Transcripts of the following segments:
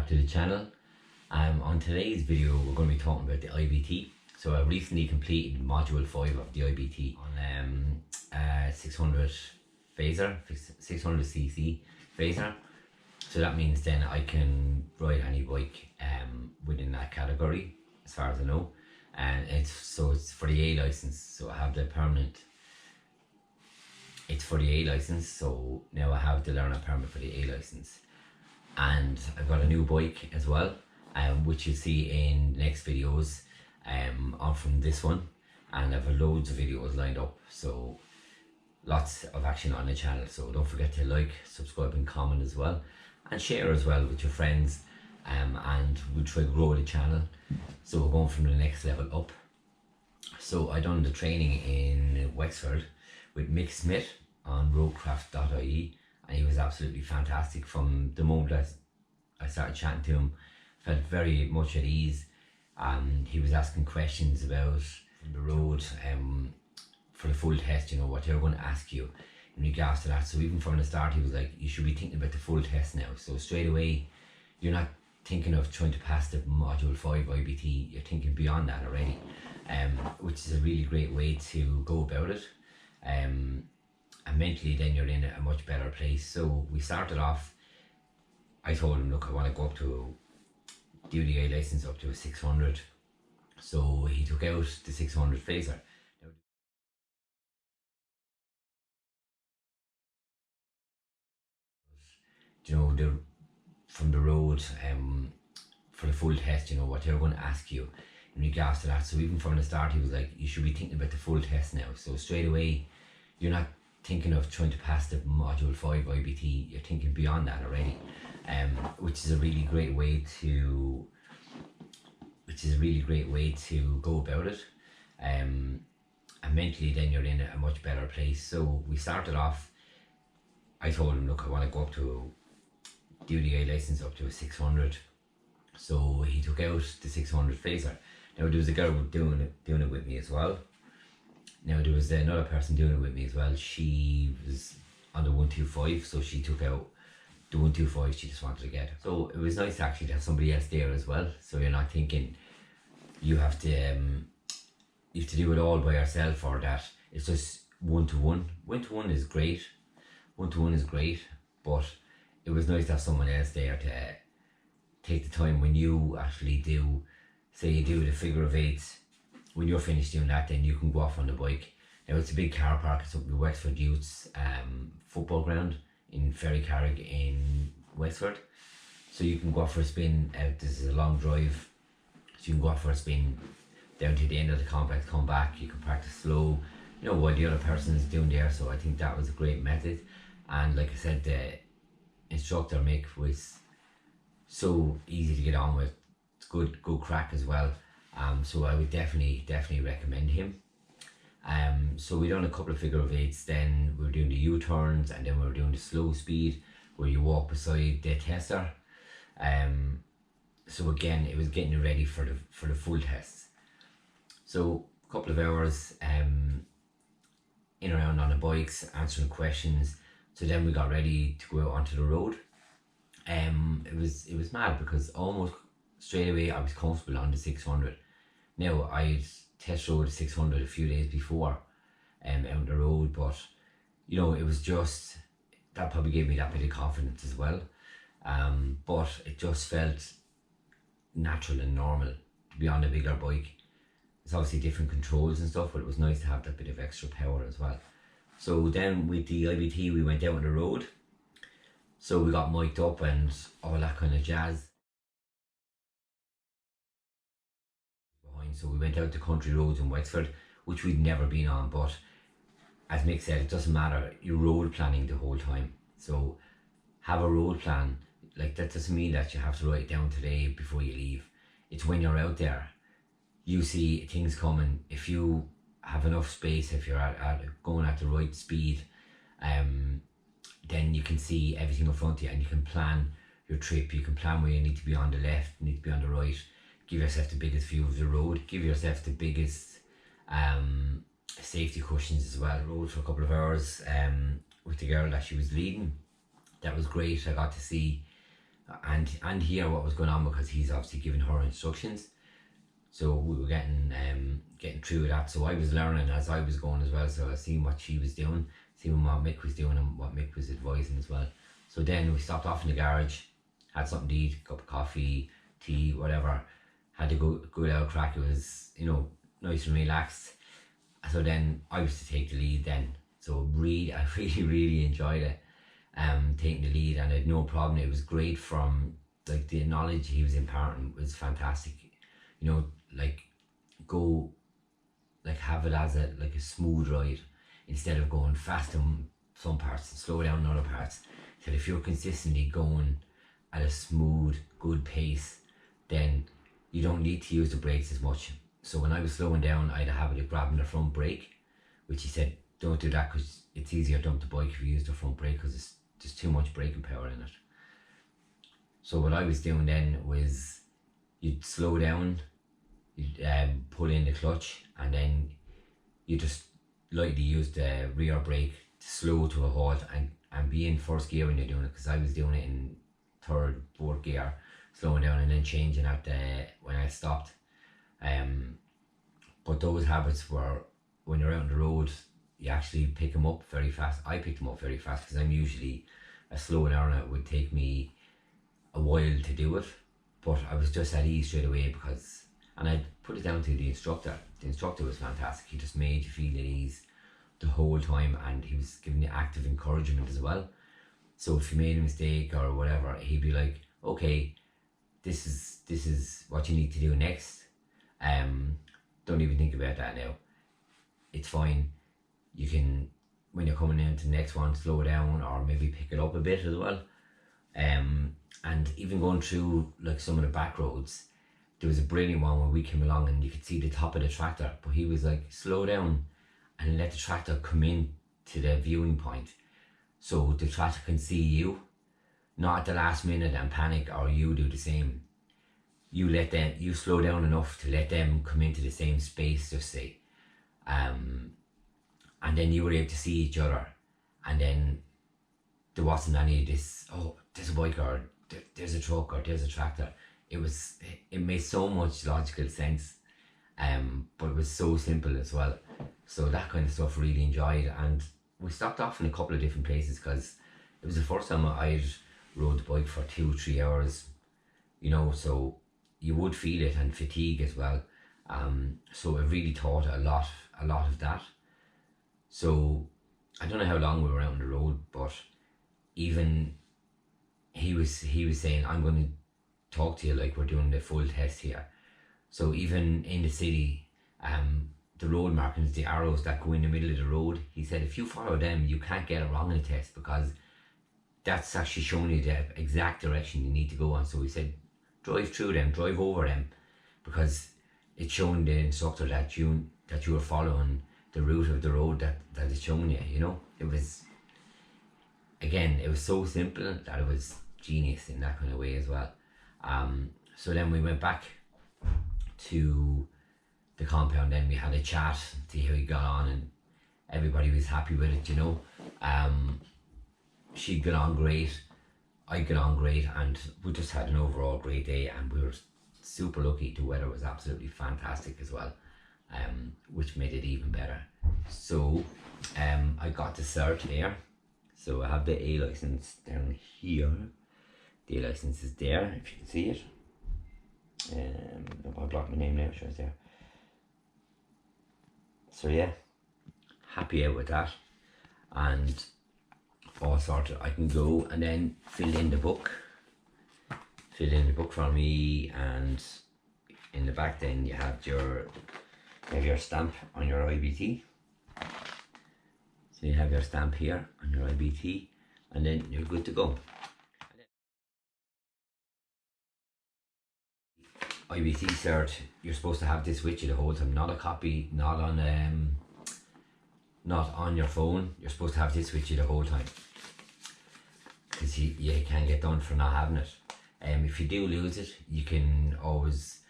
back to the channel. On today's video we're going to be talking about the IBT. So I recently completed module 5 of the IBT on 600 phaser, 600cc phaser. So that means then I can ride any bike within that category as far as I know. And it's for the A license, so I have the permanent. It's for the A license, so now I have the learner permit for the A license. And I've got a new bike as well, which you'll see in the next videos on from this one. And I've loads of videos lined up, so lots of action on the channel. So don't forget to like, subscribe and comment as well, and share as well with your friends, and we'll try to grow the channel. So we're going from the next level up. So I done the training in Wexford with Mick Smith on roadcraft.ie, and he was absolutely fantastic. From the moment that I started chatting to him, felt very much at ease. He was asking questions about the road for the full test, you know, what they were going to ask you in regards to that. So even from the start he was like, you should be thinking about the full test now. So straight away you're not thinking of trying to pass the module 5 IBT, you're thinking beyond that already, which is a really great way to go about it. And mentally then you're in a much better place. So we started off, I told him, look, I want to go up to do the A license up to a 600. So he took out the 600 phaser. You know, from the road for the full test, you know, what they were going to ask you in regards to that. So even from the start he was like, you should be thinking about the full test now. So straight away you're not thinking of trying to pass the module 5 IBT, you're thinking beyond that already, which is a really great way to go about it. And mentally then you're in a much better place. So we started off, I told him, look, I want to go up to do the A license up to a 600. So he took out the 600 phaser. Now there was a girl doing it with me as well. Now there was another person doing it with me as well. She was on the 125, so she took out the 125, she just wanted to get it. So it was nice actually to have somebody else there as well. So you're not thinking you have to do it all by yourself, or that it's just one-to-one. One-to-one is great. One-to-one is great, but it was nice to have someone else there to take the time when you actually do, say you do the figure of eights. When you're finished doing that, then you can go off on the bike. Now it's a big car park, it's up the Wexford Youths football ground in Ferry Carrig in Wexford. So you can go off for a spin. This is a long drive, so you can go off for a spin down to the end of the complex, come back, you can practice slow, you know, while the other person is doing there. So I think that was a great method. And like I said, the instructor Mick was so easy to get on with. It's good crack as well. So I would definitely recommend him. So we done a couple of figure of eights, then we were doing the U-turns, and then we were doing the slow speed where you walk beside the tester. So again, it was getting you ready for the full test. So a couple of hours in and around on the bikes, answering questions. So then we got ready to go out onto the road. It was mad because almost straight away I was comfortable on the 600. Now I'd test rode the 600 a few days before out on the road, but you know, it was just, that probably gave me that bit of confidence as well. But it just felt natural and normal to be on a bigger bike. It's obviously different controls and stuff, but it was nice to have that bit of extra power as well. So then with the IBT we went out on the road. So we got mic'd up and all that kind of jazz. So we went out to country roads in Wexford, which we'd never been on, but as Mick said, it doesn't matter, you're road planning the whole time. So have a road plan. Like, that doesn't mean that you have to write it down today before you leave. It's when you're out there, you see things coming. If you have enough space, if you're going at the right speed, then you can see everything in front of you and you can plan your trip. You can plan where you need to be on the left, you need to be on the right. Give yourself the biggest view of the road, give yourself the biggest safety cushions as well. I rode for a couple of hours with the girl that she was leading. That was great. I got to see and hear what was going on, because he's obviously giving her instructions. So we were getting through that. So I was learning as I was going as well. So I was seeing what she was doing, seeing what Mick was doing and what Mick was advising as well. So then we stopped off in the garage, had something to eat, a cup of coffee, tea, whatever. Had to go out crack. It was, you know, nice and relaxed. So then I was to take the lead then. So I really enjoyed it. Taking the lead, and I had no problem. It was great. From like the knowledge he was imparting was fantastic. You know, like go, like have it as a smooth ride instead of going fast in some parts and slow down in other parts. So if you're consistently going at a smooth, good pace, then you don't need to use the brakes as much. So when I was slowing down, I had a habit of grabbing the front brake, which he said don't do that because it's easier to dump the bike if you use the front brake, because there's too much braking power in it. So what I was doing then was you'd slow down, you'd pull in the clutch, and then you just lightly use the rear brake to slow to a halt and be in first gear when you're doing it, because I was doing it in third, fourth gear, slowing down and then changing at when I stopped. But those habits were, when you're out on the road, you actually pick them up very fast. I picked them up very fast because I'm usually a slow learner. It would take me a while to do it, but I was just at ease straight away and I put it down to the instructor. The instructor was fantastic. He just made you feel at ease the whole time, and he was giving you active encouragement as well. So if you made a mistake or whatever, he'd be like, okay, this is what you need to do next. Don't even think about that now. It's fine. You can, when you're coming into the next one, slow down or maybe pick it up a bit as well. And even going through like some of the back roads, there was a brilliant one where we came along and you could see the top of the tractor, but he was like, slow down and let the tractor come in to the viewing point, so the tractor can see you, not at the last minute and panic, or you do the same. You slow down enough to let them come into the same space, just say, and then you were able to see each other, and then there wasn't any of this, oh, there's a bike, or there's a truck, or there's a tractor. It made so much logical sense, but it was so simple as well. So that kind of stuff really enjoyed. And we stopped off in a couple of different places because it was the first time I'd rode the bike for 2-3 hours, you know, so you would feel it, and fatigue as well. So it really taught a lot of that. So I don't know how long we were out on the road, but even he was saying, I'm going to talk to you like we're doing the full test here. So even in the city, the road markings, the arrows that go in the middle of the road, he said if you follow them, you can't get it wrong in the test, because that's actually showing you the exact direction you need to go on. So he said drive through them, drive over them, because it's showing the instructor that you are following the route of the road that it's showing you, you know. It was, again, it was so simple that it was genius in that kind of way as well. So then we went back to the compound, then we had a chat, see how he got on, and everybody was happy with it, you know. She got on great, I got on great, and we just had an overall great day, and we were super lucky. The weather was absolutely fantastic as well, which made it even better. So I got the S.M.A.R.T there. So I have the A license down here. The A license is there, if you can see it. I'll block my name now, sure it's there. So yeah, happy out with that, and all sorted. I can go and then fill in the book for me, and in the back then you have your stamp on your IBT. So you have your stamp here on your IBT, and then you're good to go. IBT cert, you're supposed to have this with you the whole time, not a copy, not on your phone. You're supposed to have this with you the whole time, because you can get done for not having it. If you do lose it, you can always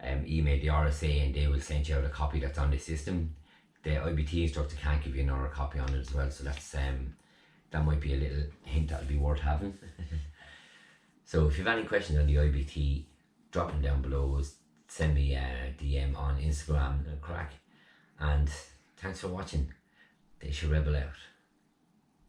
email the RSA and they will send you out a copy that's on the system. The IBT instructor can't give you another copy on it as well, so that's that might be a little hint that'll be worth having. So if you have any questions on the IBT, drop them down below, send me a DM on Instagram, crack. And thanks for watching. Deise Rebel out.